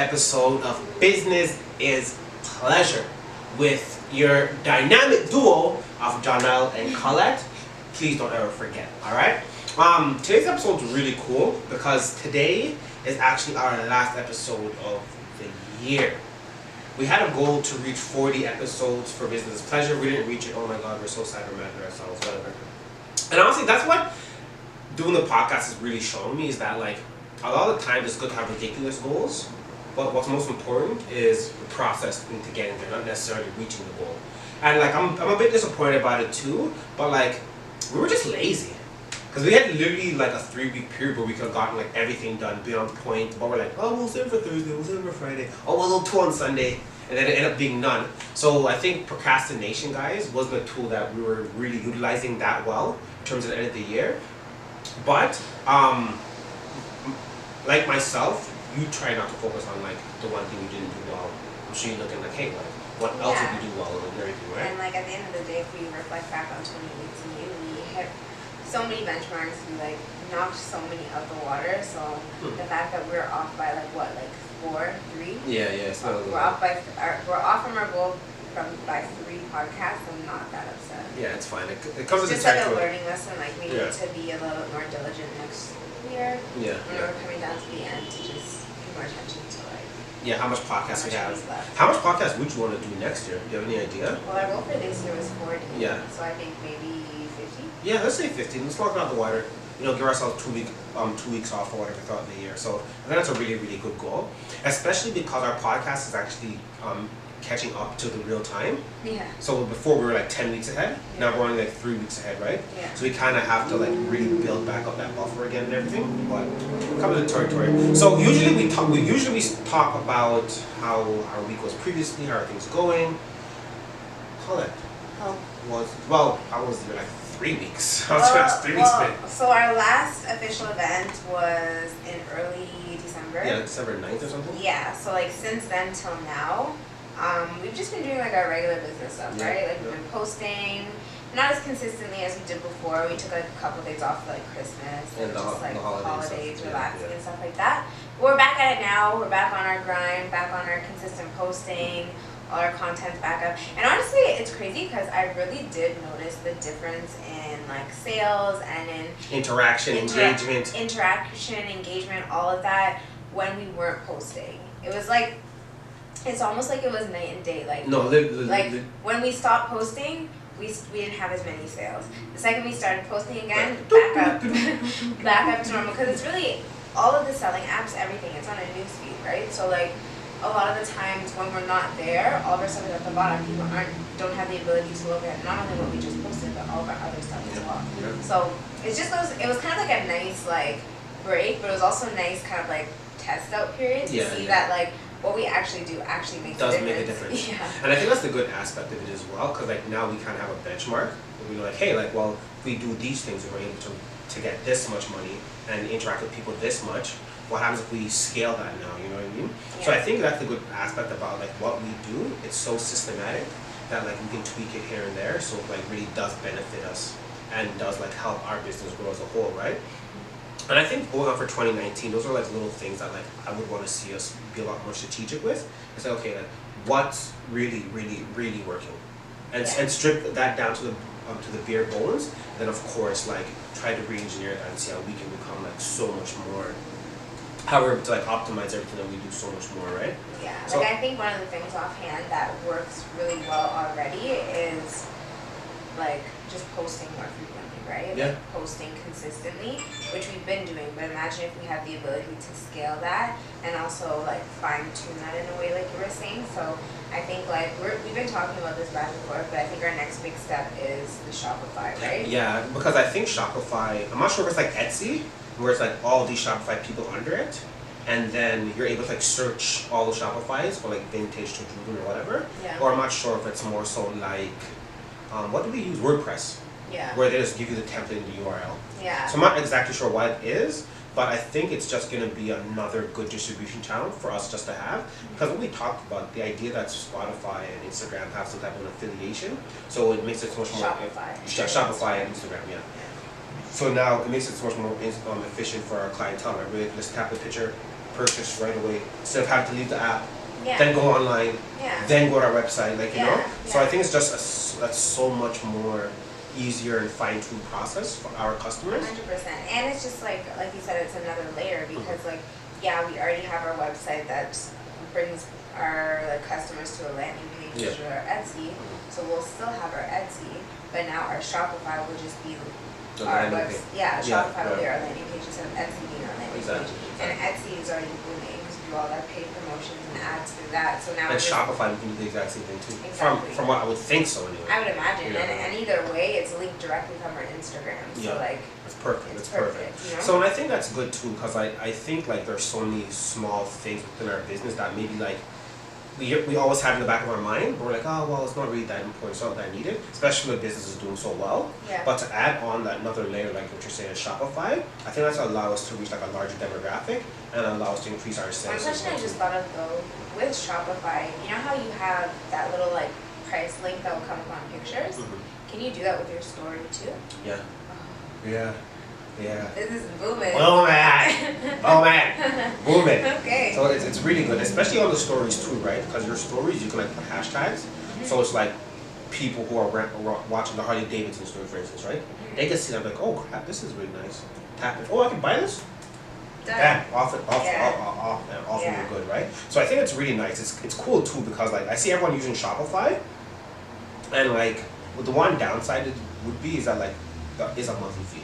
episode of Business is Pleasure with your dynamic duo of Jonelle and Colette. Please don't ever forget, alright? Today's episode is really cool because today is actually our last episode of the year. We had a goal to reach 40 episodes for Business is Pleasure. We didn't reach it. Oh my god, we're so sad, we're mad at ourselves, whatever. And honestly, that's what doing the podcast is really showing me, is that like a lot of the time it's good to have ridiculous goals, but what's most important is the process into getting there, not necessarily reaching the goal. And like I'm a bit disappointed about it too, but like we were just lazy. Because we had literally like a 3-week period where we could have gotten like everything done, be on point, but we're like, oh, we'll save it for Thursday, we'll save it for Friday, oh, we'll do 2 on Sunday, and then it ended up being none. So I think procrastination, guys, wasn't a tool that we were really utilizing that well in terms of the end of the year. But like myself, you try not to focus on like the one thing you didn't do well. I'm sure you're looking like, hey, like what else did you do well and everything, right? And like at the end of the day, if we reflect back on 2018, we hit so many benchmarks, we like knocked so many out the water. So the fact that we're off by like what, like 4, 3? Yeah, it's not we're off from our goal by 3 podcasts. I'm not that upset. Yeah, it's fine. It comes with the just like a territory. learning lesson. Like we need to be a little bit more diligent next year. Yeah. When we're coming down to the end, to just pay more attention to like. How much podcasts we have. Left. How much podcasts would you want to do next year? Do you have any idea? Well, our goal for this year was 40. Yeah. So I think maybe 50. Yeah, let's say 50. Let's knock it out the water. You know, give ourselves 2 weeks off or whatever throughout the year. So I think that's a really, really good goal, especially because our podcast is actually catching up to the real time. Yeah. So before we were like 10 weeks ahead. Now we're only like 3 weeks ahead, right? Yeah. So we kind of have to like really build back up that buffer again and everything. But it comes with the territory. So usually we talk about how our week was previously, how are things going. Colette. I was there like 3 weeks. How was 3 weeks been? So our last official event was in early December. Yeah, December 9th or something? Yeah, so like since then till now, we've just been doing like our regular business stuff, right? Like we've been posting, not as consistently as we did before. We took like a couple days off for like Christmas and just like the holidays, relaxing and stuff like that. But we're back at it now. We're back on our grind, back on our consistent posting. All our content's back up. And honestly, it's crazy because I really did notice the difference in like sales and in interaction, engagement, all of that when we weren't posting. It was like, it's almost like it was night and day. Like, when we stopped posting, we didn't have as many sales. The second we started posting again, back up to normal. Because it's really, all of the selling apps, everything, it's on a newsfeed, right? So like, a lot of the times when we're not there, all of our stuff is at the bottom. People don't have the ability to look at not only what we just posted, but all of our other stuff as well. Yeah. So it's just it was kind of like a nice like break, but it was also a nice kind of like test out period to see that like what we actually do actually makes a difference. Make a difference. Yeah. And I think that's the good aspect of it as well, because like now we kind of have a benchmark. We're like, hey, like, well, if we do these things, we're able to get this much money and interact with people this much. What happens if we scale that now, you know what I mean? Yeah. So I think that's the good aspect about like what we do. It's so systematic that like we can tweak it here and there, so it like really does benefit us and does like help our business grow as a whole, right? And I think going on for 2019, those are like little things that like I would want to see us be a lot more strategic with. It's like, okay, like what's really, really, really working, and strip that down to the bare bones. And then of course like try to re-engineer that and see how we can become like so much more. How we're able to like optimize everything that we do so much more, right? Yeah, so, like I think one of the things offhand that works really well already is like just posting more frequently, right? Yeah. Like posting consistently, which we've been doing, but imagine if we had the ability to scale that and also like fine tune that in a way like you were saying. So I think like we've been talking about this back and forth, but I think our next big step is the Shopify, right? Yeah, because I think Shopify, I'm not sure if it's like Etsy, where it's like all these Shopify people under it, and then you're able to like search all the Shopifys for like vintage to Druid or whatever. Yeah. Or I'm not sure if it's more so like, what do we use? WordPress. Yeah. Where they just give you the template and the URL. Yeah. So I'm not exactly sure what it is, but I think it's just going to be another good distribution channel for us just to have. Because when we talked about the idea that Spotify and Instagram have some type of affiliation, so it makes it so much more Shopify and Instagram, yeah. So now it makes it so much more efficient for our clientele. Right? We just tap the picture, purchase right away instead of having to leave the app, Yeah. then go online, Yeah. then go to our website, like, you know? So Yeah. I think it's just that's so much more easier and fine-tuned process for our customers. 100%. And it's just like you said, it's another layer because like, yeah, we already have our website that brings our like customers to a landing page or our Etsy. So we'll still have our Etsy, but now our Shopify will just be our website. Yeah, Shopify will be our landing page instead of Etsy being our landing page. And Etsy is already booming because we do all that paid promotions and ads through that. So now and Shopify we can do the exact same thing too. Exactly. From what I would think so anyway. I would imagine, and either way, it's linked directly from our Instagram. So like, it's perfect. It's perfect. You know? So and I think that's good too because I think like there's so many small things within our business that maybe like we always have in the back of our mind. But we're like, oh well, it's not really that important, it's not that needed, especially when business is doing so well. Yeah. But to add on that another layer, like what you're saying, Shopify, I think that's allow us to reach like a larger demographic and allow us to increase our sales. One question I just thought of though, with Shopify, you know how you have that little like price link that will come up on pictures? Mm-hmm. Can you do that with your story too? Yeah. Yeah. Yeah. This is booming. Oh man! Oh man! Booming. Okay. So it's really good, especially on the stories too, right? Because your stories you can like put hashtags. So it's like people who are watching the Harley Davidson story, for instance, right? They can see that like, oh crap, this is really nice. Tap it. Oh, I can buy this. Done. Off and you're good, right? So I think it's really nice. It's cool too because like I see everyone using Shopify, and like the one downside would be is that like is a monthly fee.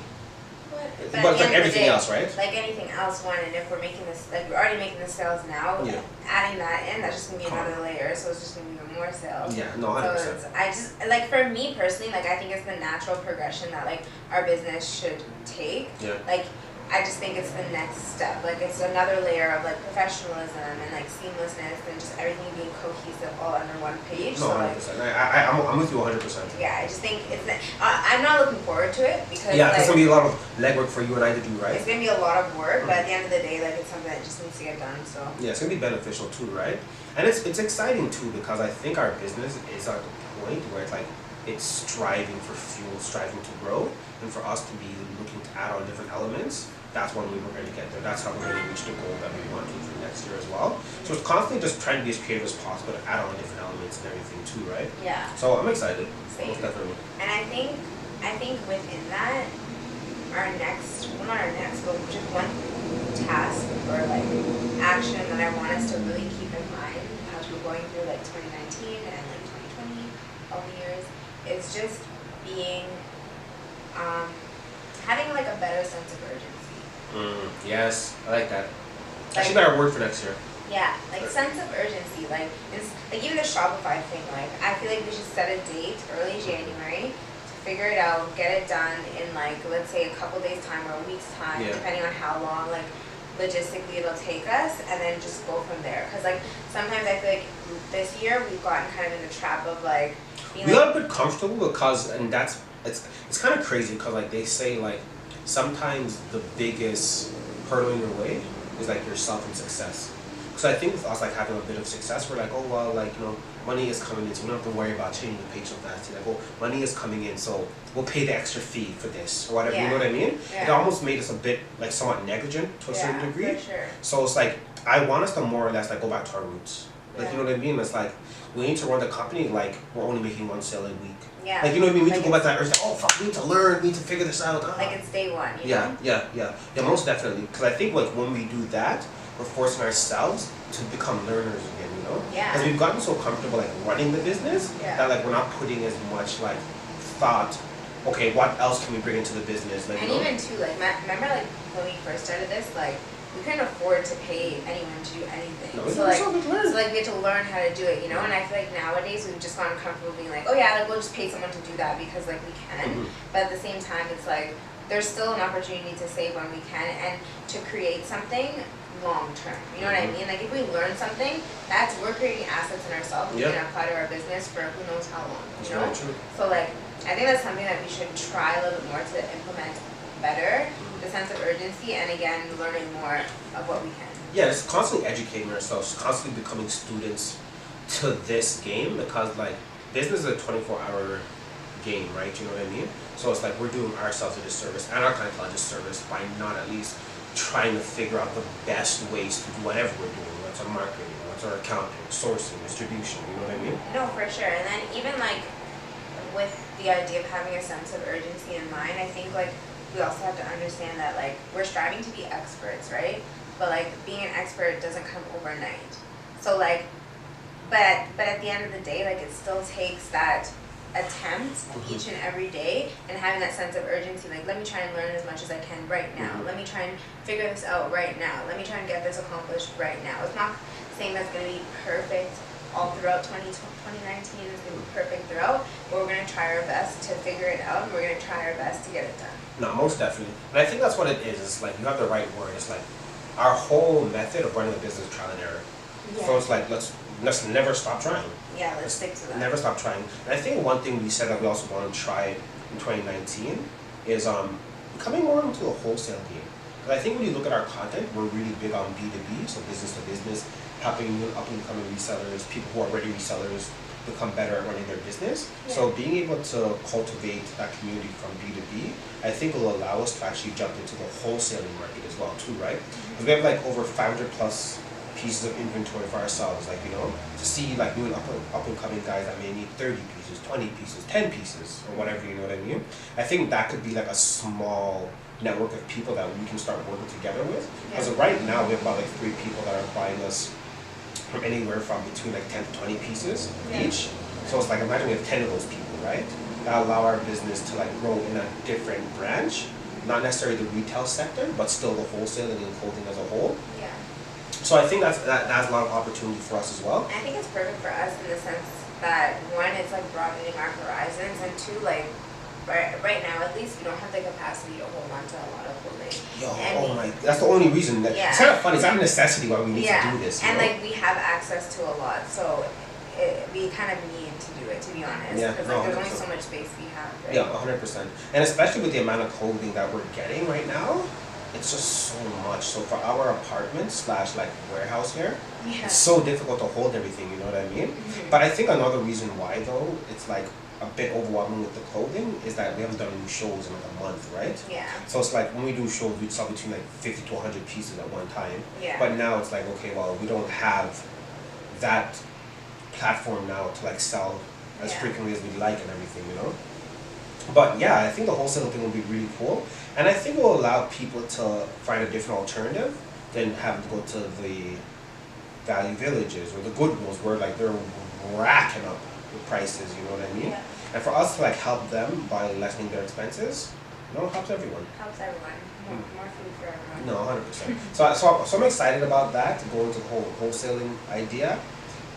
But it's like everything else, right? Like anything else, and if we're making this, like we're already making the sales now, adding that in, that's just gonna be another layer. So it's just gonna be even more sales. Yeah, no, 100%. So I just like for me personally, like I think it's the natural progression that like our business should take. Yeah. Like I just think it's the next step. Like it's another layer of like professionalism and like seamlessness and just everything being cohesive all under one page. No, 100%. I'm with you 100%. Yeah, I just think it's. I'm not looking forward to it because. Yeah, it's gonna be a lot of legwork for you and I to do, right? It's gonna be a lot of work, but at the end of the day, like it's something that just needs to get done. So. Yeah, it's gonna be beneficial too, right? And it's exciting too because I think our business is at the point where it's like it's striving for fuel, striving to grow, and for us to be looking to add on different elements. That's when we're going to get there. That's how we're going to reach the goal that we want to for next year as well. So it's constantly just trying to be as creative as possible to add on different elements and everything too, right? Yeah. So I'm excited. Same. Most definitely. And I think within that, our next, well not our next, but just one task or like action that I want us to really keep in mind as we're going through like 2019 and like 2020, all the years, is just being, having like a better sense of urgency. Yes, I like that. That should be our word for next year. Yeah, like sense of urgency. Like even the Shopify thing. Like I feel like we should set a date early January to figure it out, get it done in like let's say a couple days time or a week's time, depending on how long like logistically it'll take us, and then just go from there. Because like sometimes I feel like this year we've gotten kind of in the trap of like being we got a bit comfortable because, and that's it's kind of crazy because like they say like. Sometimes the biggest hurdle in your way is like yourself and success. Because I think with us like having a bit of success, we're like, oh well, like you know, money is coming in, so we don't have to worry about changing the page so fast. Like, oh, money is coming in, so we'll pay the extra fee for this or whatever. You know what I mean? Yeah. It almost made us a bit like somewhat negligent to a certain degree. For sure. So it's like I want us to more or less like go back to our roots. Like you know what I mean? It's like we need to run the company like we're only making one sale a week. Yeah. Like you know what I mean? We need to go back to that urge. Like, oh fuck, we need to learn. We need to figure this out. Like it's day one. You know? Yeah. Most definitely. Because I think like when we do that, we're forcing ourselves to become learners again. You know? Yeah. Because we've gotten so comfortable like running the business that like we're not putting as much like thought. Okay, what else can we bring into the business? Like, and you know? even too, like remember like when we first started this, like. We couldn't afford to pay anyone to do anything. No, so like we had to learn how to do it, you know. And I feel like nowadays we've just gotten comfortable being like, oh yeah, like we'll just pay someone to do that because like we can. But at the same time, it's like there's still an opportunity to save when we can and to create something long term. You know what I mean? Like if we learn something, we're creating assets in ourselves. We can apply to our business for who knows how long. You know. So like I think that's something that we should try a little bit more to implement better. The sense of urgency and again learning more of what we can. Yeah, it's constantly educating ourselves, constantly becoming students to this game because like business is a 24-hour game, right? You know what I mean? So it's like we're doing ourselves a disservice and our clientele a disservice by not at least trying to figure out the best ways to do whatever we're doing. What's our marketing, what's our accounting, sourcing, distribution, you know what I mean? No, for sure. And then even like with the idea of having a sense of urgency in mind, I think like we also have to understand that like we're striving to be experts, right? But like being an expert doesn't come overnight. So like, but at the end of the day, like it still takes that attempt each and every day and having that sense of urgency, like let me try and learn as much as I can right now. Let me try and figure this out right now. Let me try and get this accomplished right now. It's not saying that's going to be perfect all throughout 2019, it's going to be perfect throughout, but we're going to try our best to figure it out and we're going to try our best to get it done. No, most definitely. And I think that's what it is. It's like you have the right word. It's like our whole method of running a business is trial and error. Yeah. So it's like let's never stop trying. Yeah, let's stick to that. Never stop trying. And I think one thing we said that we also want to try in 2019 is coming more into a wholesale game. Because I think when you look at our content, we're really big on B2B, so business to business, helping new up and coming resellers, people who are already resellers, become better at running their business. Yeah. So being able to cultivate that community from B2B, I think will allow us to actually jump into the wholesaling market as well too, right? Because we have like over 500 plus pieces of inventory for ourselves, like, you know, to see like new and up and coming guys that may need 30 pieces, 20 pieces, 10 pieces, or whatever, you know what I mean? I think that could be like a small network of people that we can start working together with. Because right now we have about like 3 people that are buying us from anywhere from between like 10 to 20 pieces each. So it's like, imagine we have 10 of those people, right? That allow our business to like grow in a different branch, not necessarily the retail sector, but still the wholesaling and clothing as a whole. Yeah. So I think that's a lot of opportunity for us as well. I think it's perfect for us in the sense that one, it's like broadening our horizons, and two, like right now at least we don't have the capacity to hold on to a lot of clothing. That's the only reason. It's kind of funny. It's not a necessity why we need to do this. And like we have access to a lot, so we kind of need to do it, to be honest. Yeah, because like, there's only so much space we have. Right? Yeah, 100%. And especially with the amount of clothing that we're getting right now, it's just so much. So for our apartment / like warehouse here, it's so difficult to hold everything, you know what I mean? But I think another reason why though, it's like a bit overwhelming with the clothing is that we haven't done any shows in like a month, right? Yeah. So it's like when we do shows, we sell between like 50 to 100 pieces at one time. Yeah. But now it's like, okay, well, we don't have that platform now to like sell as frequently as we like and everything, you know? But yeah, I think the wholesale thing will be really cool. And I think it will allow people to find a different alternative than having to go to the value villages or the Goodwills where like they're racking up the prices, you know what I mean? Yeah. And for us to like help them by lessening their expenses, you know, it helps everyone. Helps everyone. More food for everyone. No, 100%. So I'm excited about that, to go into the whole wholesaling idea.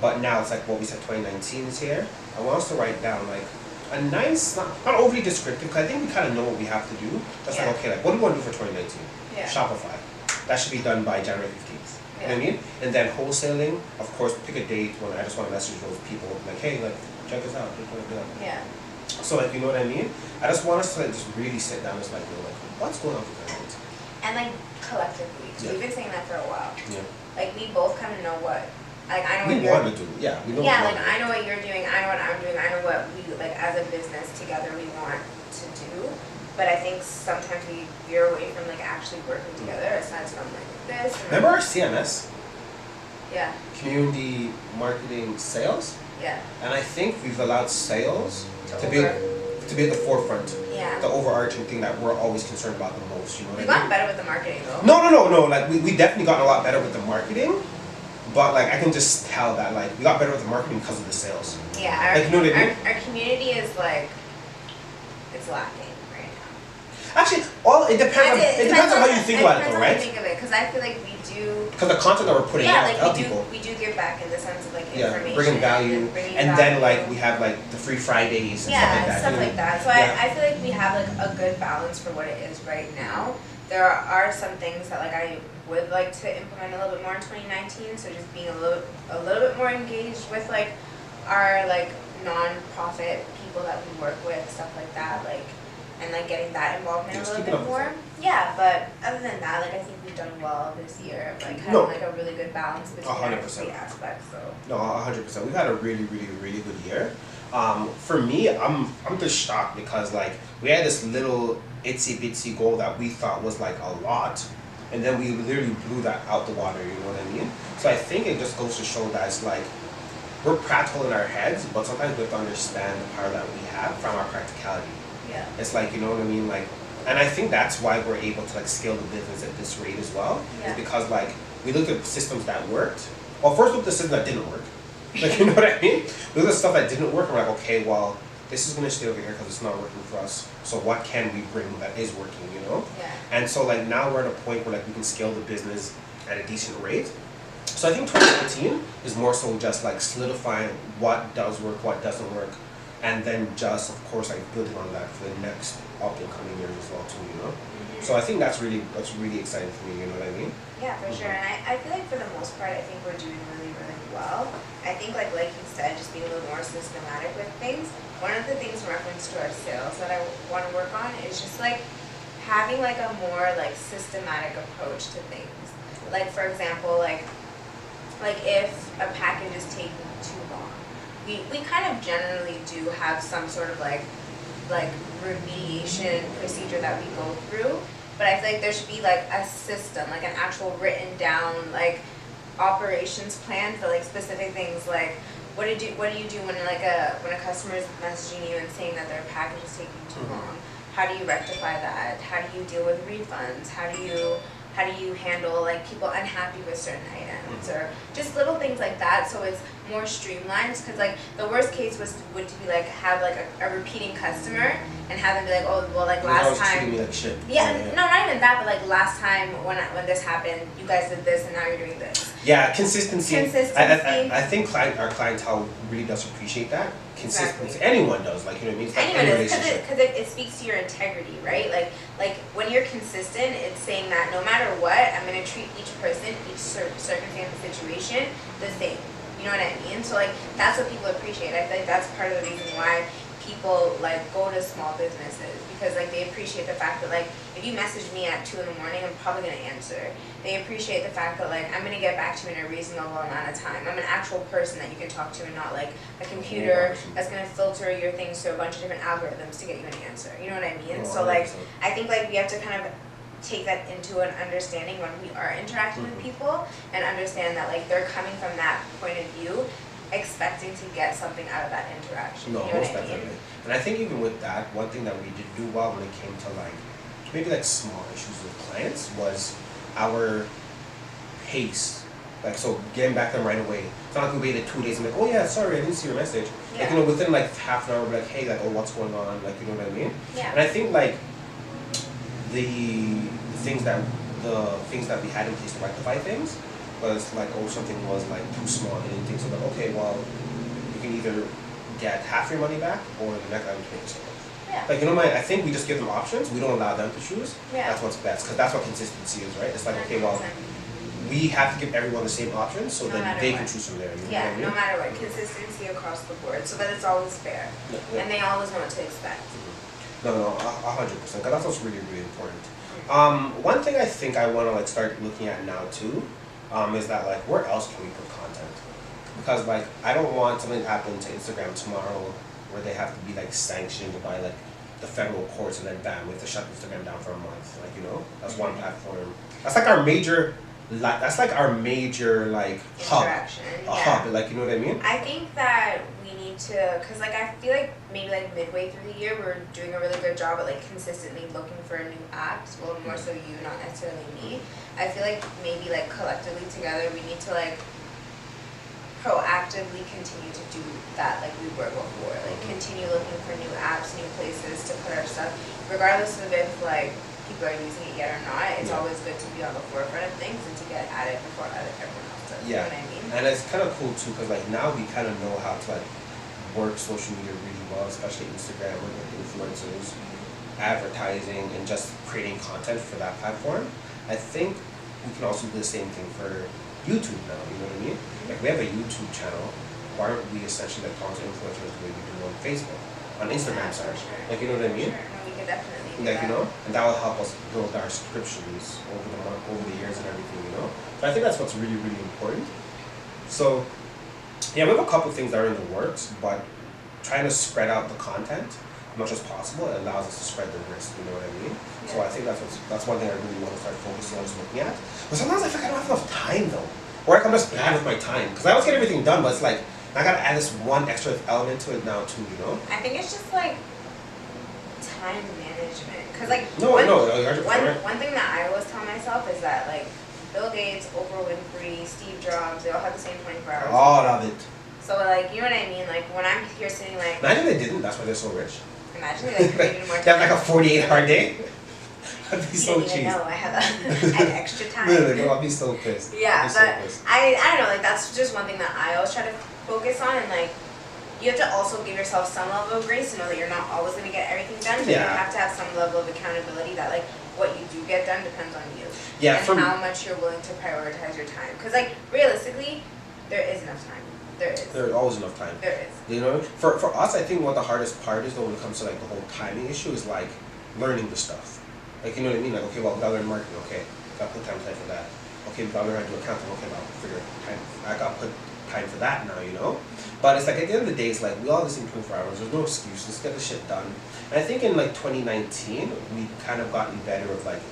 But now it's like what we said, 2019 is here. I want us to write down like a nice, not overly descriptive, because I think we kind of know what we have to do. That's like, okay, like what do we want to do for 2019? Yeah. Shopify. That should be done by January 15th. You know what I mean? And then wholesaling, of course, pick a date when I just want to message those people like, hey, like, check us out. Yeah. So like, you know what I mean? I just want us to like just really sit down and just like, you know, like, what's going on for 2019? And like collectively, so we've been saying that for a while. Yeah. Like we both kind of know what. Like I know we what you're want to do. Yeah, we know. Yeah, like I know what you're doing. I know what I'm doing. I know what we like as a business together we want to do. But I think sometimes we veer away from like actually working together aside from like this. Remember our CMS? Yeah. Community marketing sales. Yeah. And I think we've allowed sales to be at the forefront. Yeah. The overarching thing that we're always concerned about the most. You know what I mean? We've gotten better with the marketing though. No. Like we definitely gotten a lot better with the marketing. But like I can just tell that like we got better with the marketing because of the sales. Yeah, like, you know what I mean? Our community is like it's lacking right now. Actually, it depends on how you think about it though, right? It depends on how you think of it, because I feel like we do. Because the content that we're putting out like help people. we do give back in the sense of like information, bringing value, and then like we have like the free Fridays and stuff like that. So I feel like we have like a good balance for what it is right now. There are some things that like I would like to implement a little bit more in 2019. So just being a little bit more engaged with like our like non-profit people that we work with, stuff like that, like and like getting that involvement a little bit more. Yeah, but other than that, like I think we've done well this year, like having like a really good balance between our three aspects. So no, 100%. We've had a really good year. For me, I'm just shocked because like we had this little itsy bitsy goal that we thought was like a lot, and then we literally blew that out the water, you know what I mean? So I think it just goes to show that it's like, we're practical in our heads, but sometimes we have to understand the power that we have from our practicality. Yeah. It's like, you know what I mean? Like, and I think that's why we're able to like scale the business at this rate as well. Yeah. Is because like, we looked at systems that worked. Well, first looked at the systems that didn't work. Like, you know what I mean? We looked at stuff that didn't work and we're like, okay, well, this is going to stay over here because it's not working for us. So what can we bring that is working, you know? Yeah. And so like now we're at a point where like we can scale the business at a decent rate. So I think 2019 is more so just like solidifying what does work, what doesn't work, and then just of course like building on that for the next up and coming years as well too, you know? So I think that's really exciting for me, you know what I mean? Yeah, for sure. And I feel like for the most part I think we're doing really, really well. I think like you said, just being a little more systematic with things. One of the things in reference to our sales that I want to work on is just like having like a more like systematic approach to things. Like for example, like if a package is taking too long, we kind of generally do have some sort of like remediation procedure that we go through, but I feel like there should be like a system, like an actual written down like operations plan for like specific things, like what do you do when a customer is messaging you and saying that their package is taking too long? How do you rectify that? How do you deal with refunds? How do you handle like people unhappy with certain items, or just little things like that, so it's more streamlined? Because like the worst case would to be like have like a repeating customer and have them be like, oh well, like last time treating me like shit. Yeah, no, not even that, but like last time when this happened, you guys did this and now you're doing this. Yeah, consistency. I think our clientele really does appreciate that. Consistency. Exactly. Anyone does, like, you know what I mean? It's like anyone any does, relationship. because it speaks to your integrity, right? Like when you're consistent, it's saying that no matter what, I'm going to treat each person, each circumstance and situation the same. You know what I mean? So like that's what people appreciate. I think that's part of the reason why people like go to small businesses, because like they appreciate the fact that like if you message me at 2 in the morning, I'm probably gonna answer. They appreciate the fact that like I'm gonna get back to you in a reasonable amount of time. I'm an actual person that you can talk to and not like a computer that's gonna filter your things to a bunch of different algorithms to get you an answer. You know what I mean? So like I think like we have to kind of take that into an understanding when we are interacting with people, and understand that like they're coming from that point of view, expecting to get something out of that interaction. No, you know most what I mean? definitely. And I think even with that, one thing that we did do well when it came to like maybe like small issues with clients was our pace. Like, so getting back to them right away. It's not like we waited 2 days and like, oh yeah, sorry, I didn't see your message. Yeah. Like, you know, within like half an hour, we're like, hey, like, oh, what's going on? Like, you know what I mean? Yeah. And I think like the things that we had in place to rectify things was like, oh, something was like too small and anything. So like, okay, well, you can either get half your money back or the next item 20%. Yeah. Like, you know, I think we just give them options. We don't allow them to choose. Yeah. That's what's best, because that's what consistency is, right? It's like, okay, well, 100%. we have to give everyone the same options so No that matter they what. can choose from there. You know Yeah, what I mean? no matter what, consistency across the board, so that it's always fair, Yeah. and they always know what to expect. No, 100%. Because that's what's really, really important. One thing I think I want to like start looking at now too, is that like where else can we put content? Because like I don't want something to happen to Instagram tomorrow where they have to be like sanctioned by like the federal courts and then bam, we have to shut Instagram down for a month. Like, you know, that's one platform. That's like our major. That's like our major like Interaction, hub, like, you know what I mean? I think that we need to, cause like I feel like maybe like midway through the year we're doing a really good job at like consistently looking for new apps. Well, more so you, not necessarily me. I feel like maybe like collectively together we need to like proactively continue to do that like we were before. Like continue looking for new apps, new places to put our stuff, regardless of if like people are using it yet or not. It's always good to be on the forefront of things and to get at it before everyone else does. Yeah. You know what I mean? And it's kind of cool too, because like now we kind of know how to like work social media really well, especially Instagram with influencers, advertising, and just creating content for that platform. I think we can also do the same thing for YouTube now. You know what I mean? Like we have a YouTube channel. Why aren't we essentially like talking to influencers the way we do on Facebook, on Instagram? Sorry, Sure. like, you know what I mean? Sure. No, we could definitely do Like, that. you know, and that will help us build our subscriptions over the years and everything, you know. So I think that's what's really, really important. So yeah, we have a couple things that are in the works, but trying to spread out the content as much as possible, it allows us to spread the risk, you know what I mean? So So I think that's one thing I really want to start focusing on, just looking at. But sometimes I feel like I don't have enough time though, or like I'm just bad with my time because I always get everything done, but it's like I gotta add this one extra element to it now too, you know? I think it's just like time management, because like one thing that I always tell myself is that like Bill Gates, Oprah Winfrey, Steve Jobs, they all have the same 24 hours. All of it. So like, you know what I mean? Like when I'm here sitting like. Imagine they didn't. That's why they're so rich. Imagine they like created more time. They have like a 48-hour day. I'd be so cheesed. No, I have extra time. Literally, I'll be so pissed. Yeah, but I don't know. Like that's just one thing that I always try to focus on, and like you have to also give yourself some level of grace to know that you're not always going to get everything done. But you have to have some level of accountability that like what you do get done depends on you. Yeah. And how much you're willing to prioritize your time. Because like realistically, there is enough time. There is. There's always enough time. There is. You know, for us, I think what the hardest part is though when it comes to like the whole timing issue is like learning the stuff. Like, you know what I mean? Like, okay, well, we gotta learn marketing. Okay, gotta put time for that. Okay, we gotta learn how to do accounting. Okay, now figure time. I gotta put time for that now, you know? But it's like at the end of the day, it's like we all have the same 24 hours. There's no excuse. Let's get the shit done. And I think in like 2019, we kind of gotten better of like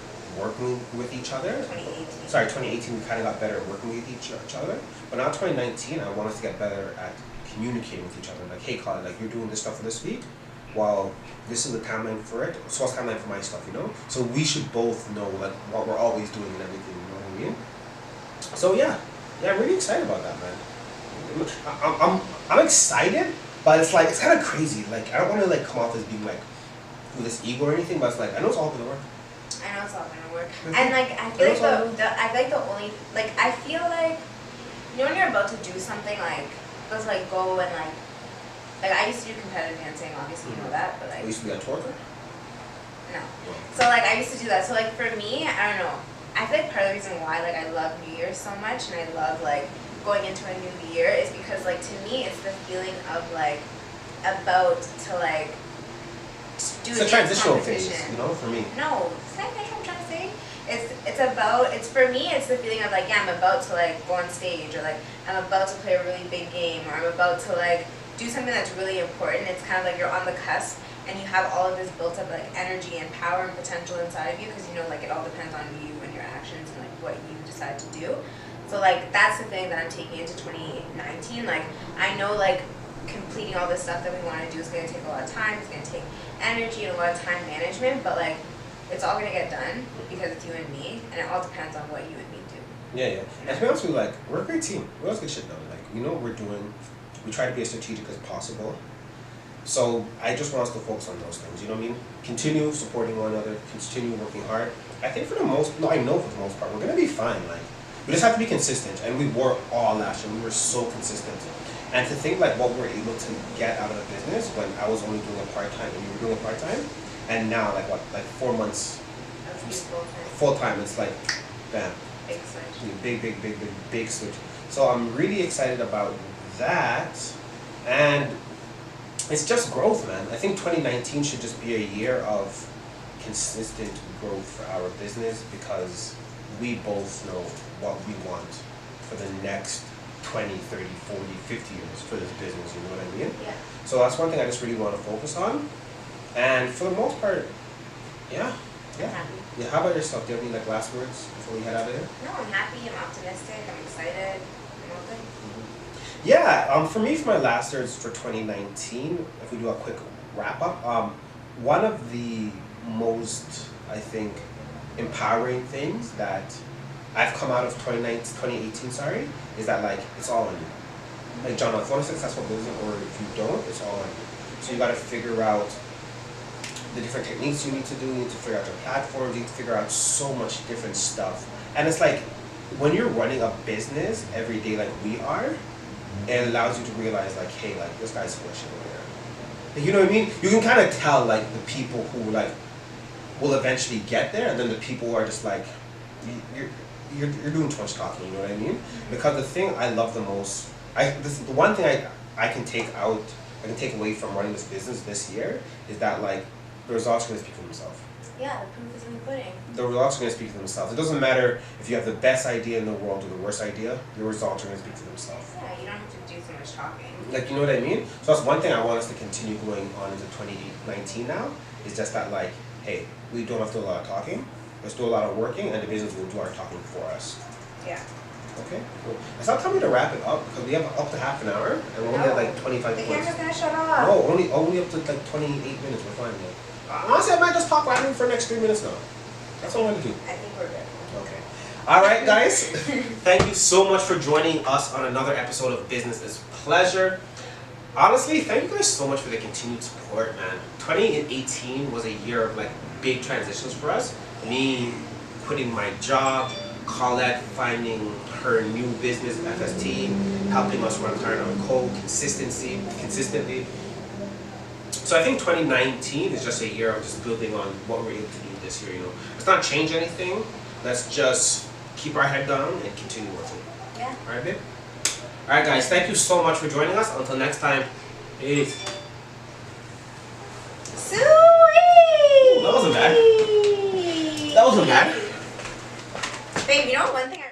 working with each other. 2018. Sorry, 2018, we kind of got better at working with each other. But now 2019, I want us to get better at communicating with each other. Like, hey, Colin, like you're doing this stuff for this week. Well, this is the timeline for it. So what's the timeline for my stuff, you know? So we should both know like what we're always doing and everything, you know what I mean? So yeah, I'm really excited about that, man. I'm excited, but it's like, it's kind of crazy. Like, I don't want to like come off as being like with this ego or anything, but it's like, I know it's all gonna work. I know it's all gonna work. And like, I feel like the only, like, I feel like, you know when you're about to do something, like, let's like go and like I used to do competitive dancing, obviously you know that, but like. You used to be a twerker? No. So like I used to do that. So like for me, I don't know. I feel like part of the reason why like I love New Year's so much and I love like going into a new year is because like to me it's the feeling of like about to like do it's a transitional phase, you know, for me. No, is that what I'm trying to say? It's for me it's the feeling of like, yeah, I'm about to like go on stage, or like I'm about to play a really big game, or I'm about to like do something that's really important. It's kind of like you're on the cusp and you have all of this built up like energy and power and potential inside of you, because you know like it all depends on you and your actions and like what you decide to do. So like that's the thing that I'm taking into 2019. Like I know like completing all this stuff that we want to do is going to take a lot of time, it's going to take energy and a lot of time management, but like it's all going to get done because it's you and me, and it all depends on what you and me do. Yeah. And to be honest with you, like, we're a great team. We always get shit done. Like, we know what we're doing. We try to be as strategic as possible. So I just want us to focus on those things, you know what I mean? Continue supporting one another, continue working hard. I think I know for the most part, we're going to be fine. Like, we just have to be consistent, and we were all last year. We were so consistent. And to think like what we were able to get out of the business when I was only doing a part-time and you were doing a part-time, and now like 4 months full-time, it's like, bam. Big switch. Big switch. So I'm really excited about that, and it's just growth, man. I think 2019 should just be a year of consistent growth for our business, because we both know what we want for the next 20, 30, 40, 50 years for this business, you know what I mean? Yeah. So that's one thing I just really want to focus on. And for the most part, yeah. Yeah, how about yourself? Do you have any like last words before we head out of here? No, I'm happy, I'm optimistic, I'm excited, I'm all good. Yeah, for me, for my last words for 2019, if we do a quick wrap up, one of the most, I think, empowering things that I've come out of 2018, is that like, it's all on you. Like, John, if you want a successful business, or if you don't, it's all on you. So you gotta figure out the different techniques you need to do, you need to figure out your platforms, you need to figure out so much different stuff. And it's like, when you're running a business every day like we are, it allows you to realize like, hey, like this guy's full of shit over here. Like, you know what I mean? You can kind of tell like the people who like will eventually get there, and then the people who are just like, you're doing too much talking, you know what I mean? Because the thing I love the most, the one thing I can take away from running this business this year is that like, the results are going to speak for themselves. Yeah, the proof is in the pudding. The results are going to speak for themselves. It doesn't matter if you have the best idea in the world or the worst idea, your results are going to speak for themselves. Yeah, you don't have to do so much talking. Like, you know what I mean? So that's one thing I want us to continue going on into 2019 now, is just that like, hey, we don't have to do a lot of talking. Let's do a lot of working, and the business will do our talking for us. Yeah. Okay, cool. It's not time to wrap it up because we have up to half an hour and we're only at like 25 minutes. The camera's gonna shut off. No, only up to like 28 minutes. We're fine now. Honestly, I might just talk randomly for the next 3 minutes now. That's all I'm gonna do. I think we're good. Okay. All right, guys. Thank you so much for joining us on another episode of Business is Pleasure. Honestly, thank you guys so much for the continued support, man. 2018 was a year of like big transitions for us. Me quitting my job, Colette finding her new business, FST, helping us run Tired on Cold consistently. So I think 2019 is just a year of just building on what we're able to do this year. Let's not change anything. Let's just keep our head down and continue working. Yeah. All right, babe. All right, guys. Thank you so much for joining us. Until next time, peace. Sweet. That wasn't bad. That wasn't bad. Babe, you know one thing